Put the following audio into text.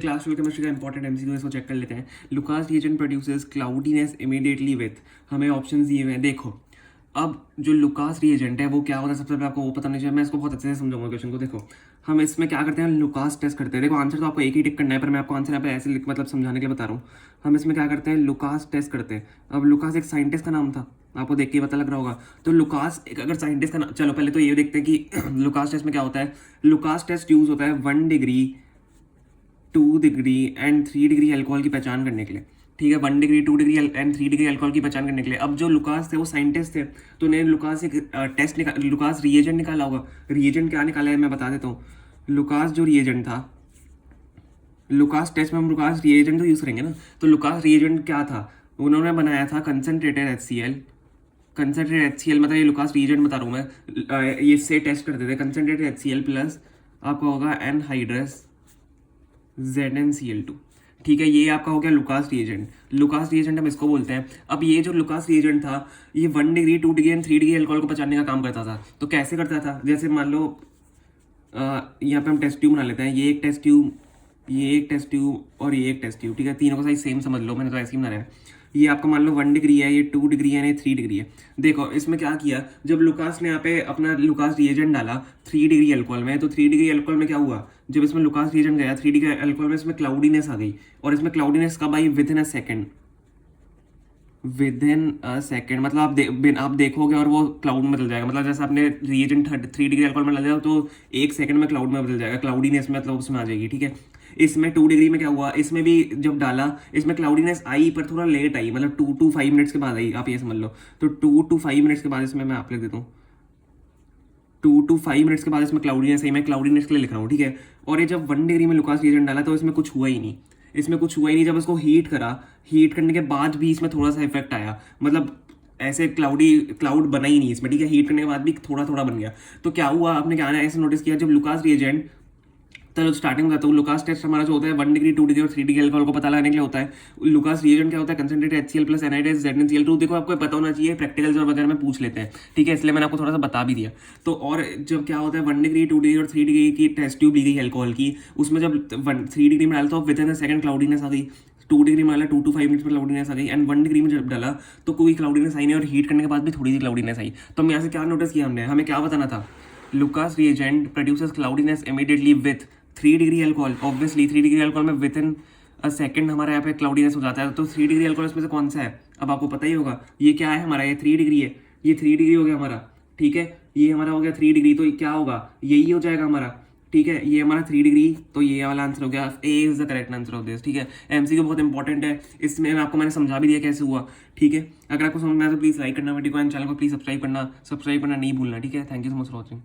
Class 12 chemistry का important MCQ इसको check कर लेते हैं। Lucas reagent produces cloudiness immediately with, हमें ऑप्शंस दिए हुए हैं। देखो, अब जो लुकास रिएजेंट है वो क्या होता है, सबसे पहले आपको वो पता नहीं चाहिए। मैं इसको बहुत अच्छे से समझाऊंगा क्वेश्चन को। देखो, हम इसमें क्या करते हैं, लुकास टेस्ट करते हैं। देखो, आंसर तो आपको एक ही टिक करना है, पर मैं आपको आंसर यहाँ पे ऐसे मतलब समझाने के लिए बता रहा हूँ। हम इसमें क्या करते हैं, लुकास टेस्ट करते हैं। अब लुकास एक साइंटिस्ट का नाम था, आपको देख के पता लग रहा होगा। तो लुकास एक अगर साइंटिस्ट का नाम, चलो पहले तो ये देखते हैं कि लुकास टेस्ट में क्या होता है। लुकास टेस्ट यूज होता है 1 degree, 2 degree and 3 degree alcohol की पहचान करने के लिए। ठीक है, 1 degree, 2 degree and 3 degree alcohol की पहचान करने के लिए। अब जो लुकास थे वो साइंटिस्ट थे, तो उन्हें लुकास एक टेस्ट लुकास रिएजेंट निकाला होगा। रिएजेंट क्या निकाला है मैं बता देता हूँ। लुकास जो रिएजेंट था, लुकास टेस्ट में हम लुकास रिएजेंट तो यूज़ करेंगे ना। तो लुकास रिएजेंट क्या था, उन्होंने बनाया था कंसनट्रेटेड HCl। कंसनट्रेटेड HCl मतलब ये लुकास रिएजेंट बता रहा हूँ मैं, ये से टेस्ट करते थे। कंसनट्रेटेड HCl प्लस आपका होगा एनहाइड्रस ZnCl2। ठीक है, ये आपका हो गया लुकास रिएजेंट। लुकास रिएजेंट हम इसको बोलते हैं। अब ये जो लुकास रिएजेंट था, ये 1 degree, 2 degree and 3 degree alcohol को पहचानने का काम करता था। तो कैसे करता था, जैसे मान लो यहाँ पे हम टेस्ट ट्यूब बना लेते हैं। ये एक टेस्ट ट्यूब, ये एक टेस्ट ट्यूब और ये एक टेस्ट ट्यूब। ठीक है, तीनों का साइज सेम समझ लो, मैंने तो ऐसे ही बनाया है। ये आपका मान लो 1 डिग्री है, ये 2 डिग्री है, ये 3 डिग्री है। देखो इसमें क्या किया, जब लुकास ने यहाँ पे अपना लुकास रिएजेंट डाला 3 डिग्री अल्कोहल में, तो 3 डिग्री अल्कोहल में क्या हुआ, जब इसमें लुकास रिएजेंट गया 3 डिग्री अल्कोहल में, इसमें क्लाउडीनेस आ गई। और इसमें क्लाउडीनेस कब आई, within a second. Within a second मतलब आप देखोगे और वो क्लाउड में बदल जाएगा। मतलब जैसे आपने रिएजेंट 3 डिग्री अल्कोहल में डाल दिया तो 1 सेकंड में क्लाउड में बदल जाएगा। क्लाउडीनेस मतलब उसमें आ जाएगी। ठीक है, इसमें 2 डिग्री में क्या हुआ, इसमें भी जब डाला इसमें क्लाउडीनेस आई, पर थोड़ा लेट आई, मतलब 2 to 5 मिनट्स के बाद आई, आप ये समझ लो। तो 2 to 5 मिनट्स के बाद इसमें मैं आप लिख देता हूँ, 2 to 5 मिनट्स के बाद इसमें क्लाउडीनेस आई। मैं क्लाउडीनेस के लिए लिख रहा हूँ। ठीक है, और ये जब 1 डिग्री में लुकास रिएजेंट डाला तो इसमें कुछ हुआ ही नहीं। इसमें कुछ हुआ ही नहीं। जब इसको हीट करा, हीट करने के बाद भी इसमें थोड़ा सा इफेक्ट आया, मतलब ऐसे क्लाउड बना ही नहीं इसमें। ठीक है, हीट करने के बाद भी थोड़ा थोड़ा बन गया। तो क्या हुआ, आपने क्या ऐसे नोटिस किया, जब लुकास रिएजेंट, चलो स्टार्टिंग में बताता हूँ। लुकास टेस्ट हमारा जो होता है 1 डिग्री, 2 डिग्री और 3 डिग्री अल्कोहल को पता लगाने के लिए होता है। लुकास रिएजेंट क्या होता है, concentrated HCl plus anhydrous ZnCl2। देखो आपको पता होना चाहिए, प्रैक्टिकल्स और वगैरह में पूछ लेते हैं। ठीक है, इसलिए मैंने आपको थोड़ा सा बता भी दिया। तो और जब क्या होता है 1 डिग्री, 2 डिग्री और 3 डिग्री की टेस्ट ट्यूब ली गई अल्कोहल की, उसमें जब 3 डिग्री में डाला तो within a second cloudiness आ गई। 2 डिग्री में डाला 2 to 5 मिनट्स में क्लाउडीनेस आ गई। एंड 1 डिग्री में जब डाला तो कोई क्लाउडीनेस आई नहीं, और हीट करने के बाद भी थोड़ी सी क्लाउडीनेस आई। तो हम यहाँ से क्या नोटिस किया हमने, हमें क्या बताना था, Lucas reagent produces cloudiness immediately with 3 degree alcohol. Obviously 3 degree alcohol में विद इन अ सेकंड हमारे यहाँ पे क्लाउडीनेस हो जाता है। तो 3 डिग्री अल्कोहल इसमें से कौन सा है, अब आपको पता ही होगा। ये क्या है हमारा, ये 3 डिग्री है, ये 3 डिग्री हो गया हमारा। ठीक है, ये हमारा हो गया 3 डिग्री, तो क्या होगा, यही हो जाएगा हमारा। ठीक है, ये हमारा 3 डिग्री, तो ये वाला आंसर हो गया। A is the correct answer of this. ठीक है, एमसीक्यू बहुत इंपॉर्टेंट है, इसमें आपको मैंने समझा भी दिया कैसे हुआ। ठीक है, अगर आपको समझ में आया तो प्लीज़ लाइक करना वीडियो को, एंड चैनल को प्लीज़ सब्सक्राइब करना नहीं भूलना। ठीक है, thank you so much for watching.